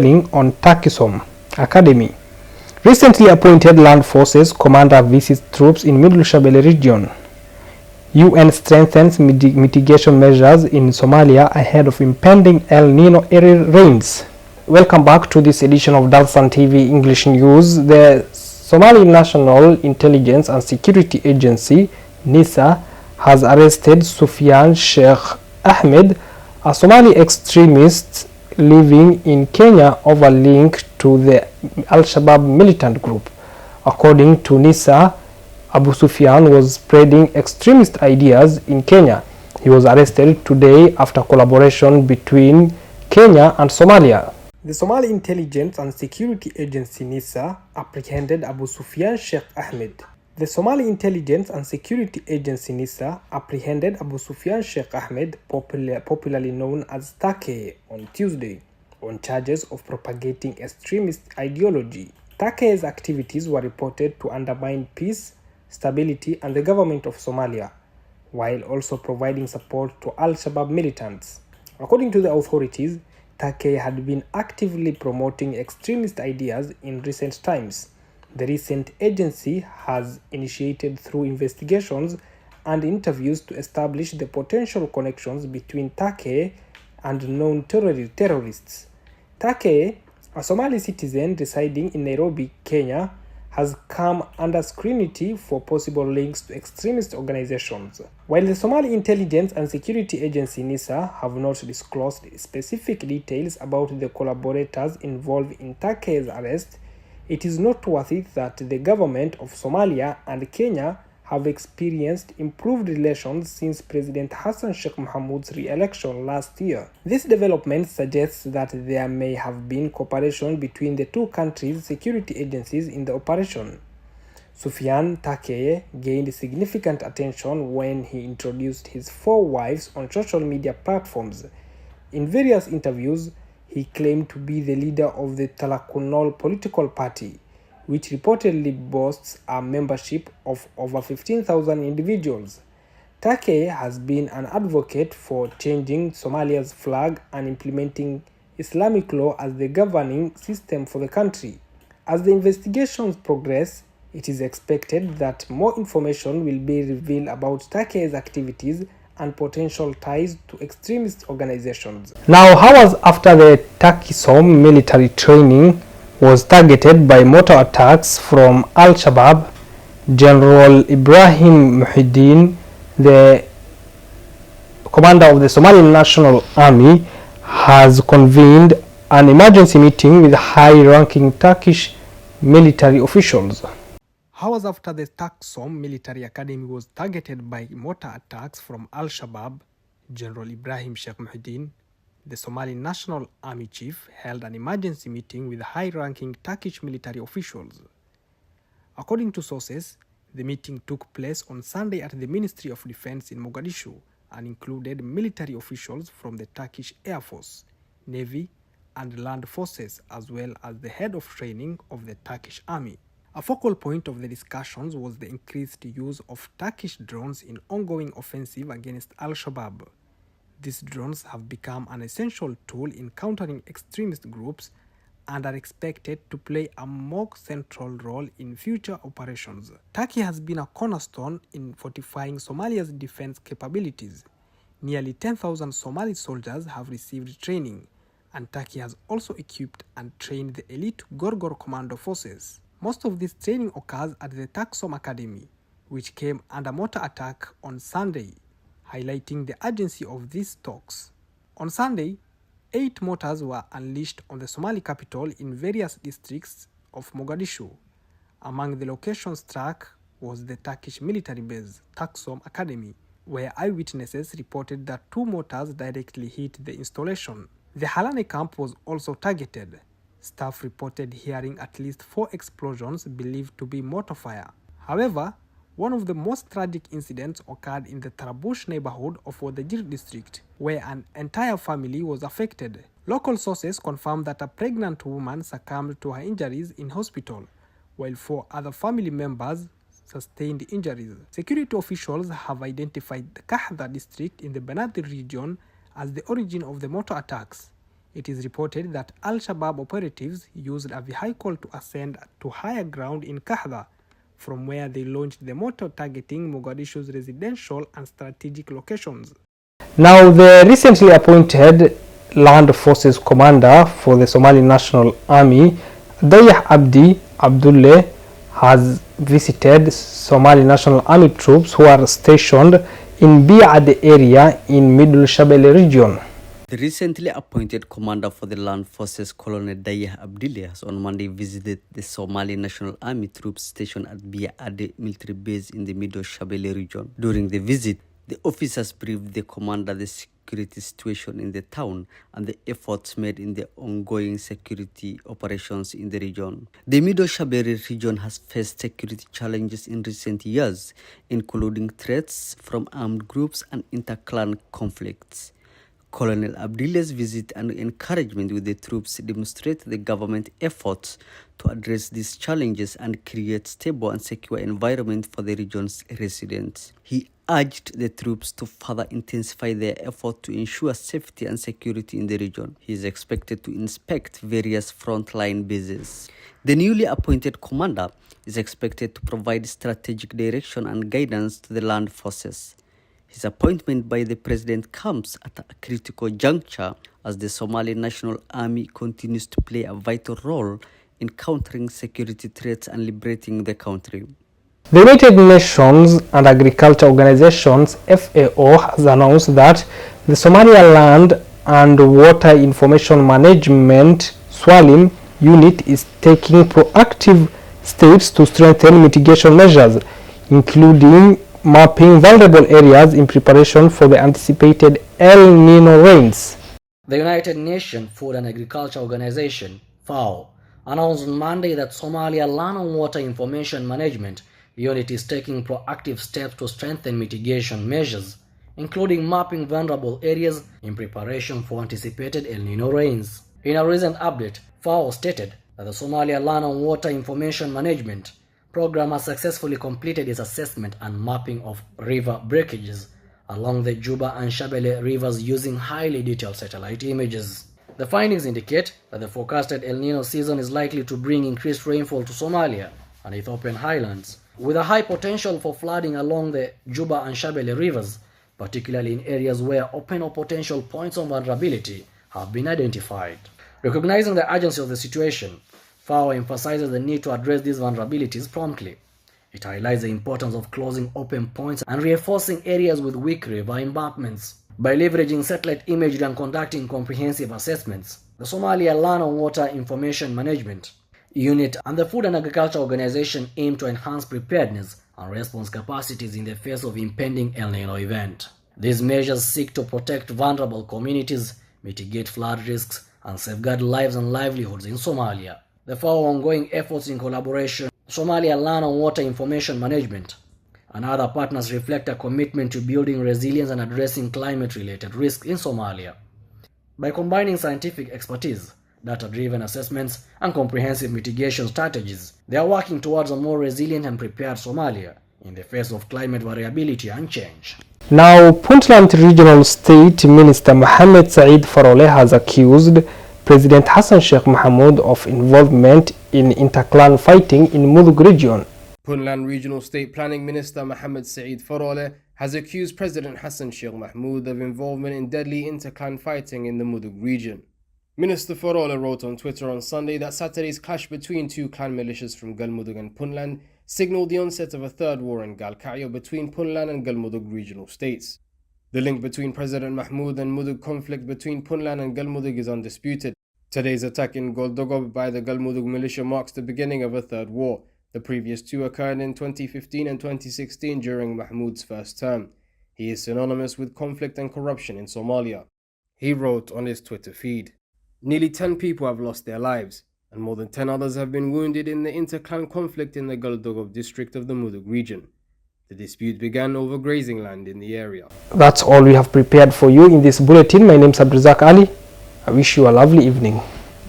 on Takisom Academy. Recently appointed Land Forces commander visits troops in Middle Shabelle region. UN strengthens mitigation measures in Somalia ahead of impending El Nino era rains. Welcome back to this edition of Dalsan TV English News. The Somali National Intelligence and Security Agency, NISA, has arrested Sufyan Sheikh Ahmed, a Somali extremist living in Kenya over link to the Al-Shabaab militant group. According to NISA, Abu Sufyan was spreading extremist ideas in Kenya. He was arrested today after collaboration between Kenya and Somalia. The Somali Intelligence and Security Agency NISA apprehended Abu Sufyan Sheikh Ahmed. The Somali Intelligence and Security Agency NISA apprehended Abu Sufyan Sheikh Ahmed, popularly known as Take, on Tuesday on charges of propagating extremist ideology. Take's activities were reported to undermine peace, stability and the government of Somalia, while also providing support to Al-Shabaab militants. According to the authorities, Take had been actively promoting extremist ideas in recent times. The recent agency has initiated through investigations and interviews to establish the potential connections between Take and known terrorists. Take, a Somali citizen residing in Nairobi, Kenya, has come under scrutiny for possible links to extremist organizations. While the Somali Intelligence and Security Agency NISA have not disclosed specific details about the collaborators involved in Take's arrest, it is noteworthy that the government of Somalia and Kenya have experienced improved relations since President Hassan Sheikh Mohamud's re-election last year. This development suggests that there may have been cooperation between the two countries' security agencies in the operation. Sufyan Take gained significant attention when he introduced his 4 wives on social media platforms. In various interviews, he claimed to be the leader of the Talakunol political party, which reportedly boasts a membership of over 15,000 individuals. Take has been an advocate for changing Somalia's flag and implementing Islamic law as the governing system for the country. As the investigations progress, it is expected that more information will be revealed about Take's activities and potential ties to extremist organizations. Now, hours after the Takisom military training was targeted by mortar attacks from Al-Shabaab, General Ibrahim Muhyiddin, the commander of the Somali National Army, has convened an emergency meeting with high-ranking Turkish military officials. Hours after the Takisom military academy was targeted by mortar attacks from Al-Shabaab, General Ibrahim Sheikh Muhyiddin, the Somali National Army chief, held an emergency meeting with high-ranking Turkish military officials. According to sources, the meeting took place on Sunday at the Ministry of Defense in Mogadishu and included military officials from the Turkish Air Force, Navy and Land Forces, as well as the head of training of the Turkish Army. A focal point of the discussions was the increased use of Turkish drones in ongoing offensive against Al-Shabaab. These drones have become an essential tool in countering extremist groups and are expected to play a more central role in future operations. Turkey has been a cornerstone in fortifying Somalia's defense capabilities. Nearly 10,000 Somali soldiers have received training, and Turkey has also equipped and trained the elite Gorgor commando forces. Most of this training occurs at the Takisom Academy, which came under mortar attack on Sunday, highlighting the urgency of these talks. On Sunday, 8 mortars were unleashed on the Somali capital in various districts of Mogadishu. Among the locations struck was the Turkish military base, Takisom Academy, where eyewitnesses reported that 2 mortars directly hit the installation. The Halane camp was also targeted. Staff reported hearing at least 4 explosions believed to be mortar fire. However, one of the most tragic incidents occurred in the Tarabush neighborhood of Wadajir district, where an entire family was affected. Local sources confirmed that a pregnant woman succumbed to her injuries in hospital, while 4 other family members sustained injuries. Security officials have identified the Kahdha district in the Benadir region as the origin of the mortar attacks. it is reported that Al-Shabaab operatives used a vehicle to ascend to higher ground in Kahda, from where they launched the mortar targeting Mogadishu's residential and strategic locations. Now, the recently appointed Land Forces Commander for the Somali National Army, Dayah Abdi Abdullah, has visited Somali National Army troops who are stationed in Biad area in Middle Shabelle region. The recently appointed commander for the land forces, Colonel Dayah Abdullah, has on Monday visited the Somali National Army troops stationed at Biad military base in the Middle Shabelle region. During the visit, the officers briefed the commander the security situation in the town and the efforts made in the ongoing security operations in the region. The Middle Shabelle region has faced security challenges in recent years, including threats from armed groups and inter-clan conflicts. Colonel Abdullah's visit and encouragement with the troops demonstrate the government's efforts to address these challenges and create stable and secure environment for the region's residents. He urged the troops to further intensify their effort to ensure safety and security in the region. He is expected to inspect various frontline bases. The newly appointed commander is expected to provide strategic direction and guidance to the land forces. His appointment by the president comes at a critical juncture as the Somali National Army continues to play a vital role in countering security threats and liberating the country. The United Nations and Agriculture Organizations FAO has announced that the Somalia Land and Water Information Management SWALIM unit is taking proactive steps to strengthen mitigation measures, including mapping vulnerable areas in preparation for the anticipated El Nino rains. The United Nations Food and Agriculture Organization FAO announced on Monday that Somalia Land and Water Information Management Unit is taking proactive steps to strengthen mitigation measures, including mapping vulnerable areas in preparation for anticipated El Nino rains. In a recent update, FAO stated that the Somalia Land and Water Information Management Program has successfully completed its assessment and mapping of river breakages along the Juba and Shabelle rivers using highly detailed satellite images. The findings indicate that the forecasted El Nino season is likely to bring increased rainfall to Somalia and Ethiopian highlands, with a high potential for flooding along the Juba and Shabelle rivers, particularly in areas where open or potential points of vulnerability have been identified. Recognizing the urgency of the situation, FAO emphasizes the need to address these vulnerabilities promptly. It highlights the importance of closing open points and reinforcing areas with weak river embankments. By leveraging satellite imagery and conducting comprehensive assessments, the Somalia Land and Water Information Management Unit and the Food and Agriculture Organization aim to enhance preparedness and response capacities in the face of impending El Nino event. These measures seek to protect vulnerable communities, mitigate flood risks, and safeguard lives and livelihoods in Somalia. The FAO ongoing efforts in collaboration, Somalia Land and Water Information Management, and other partners reflect a commitment to building resilience and addressing climate-related risks in Somalia. By combining scientific expertise, data-driven assessments, and comprehensive mitigation strategies, they are working towards a more resilient and prepared Somalia in the face of climate variability and change. Now, Puntland Regional State Minister Mohamed Saeed Farole has accused President Hassan Sheikh Mohamud of involvement in inter-clan fighting in Mudug region. Puntland Regional State Planning Minister Mohamed Saeed Farole has accused President Hassan Sheikh Mohamud of involvement in deadly inter-clan fighting in the Mudug region. Minister Farole wrote on Twitter on Sunday that Saturday's clash between two clan militias from Galmudug and Puntland signaled the onset of a third war in Galkayo between Puntland and Galmudug regional states. The link between President Mahmoud and Mudug conflict between Puntland and Galmudug is undisputed. Today's attack in Goldogob by the Galmudug militia marks the beginning of a third war. The previous two occurred in 2015 and 2016 during Mahmoud's first term. He is synonymous with conflict and corruption in Somalia. He wrote on his Twitter feed, "Nearly 10 people have lost their lives, and more than 10 others have been wounded in the inter-clan conflict in the Goldogob district of the Mudug region. The dispute began over grazing land in the area." That's all we have prepared for you in this bulletin. My name is Abdrazak Ali. I wish you a lovely evening.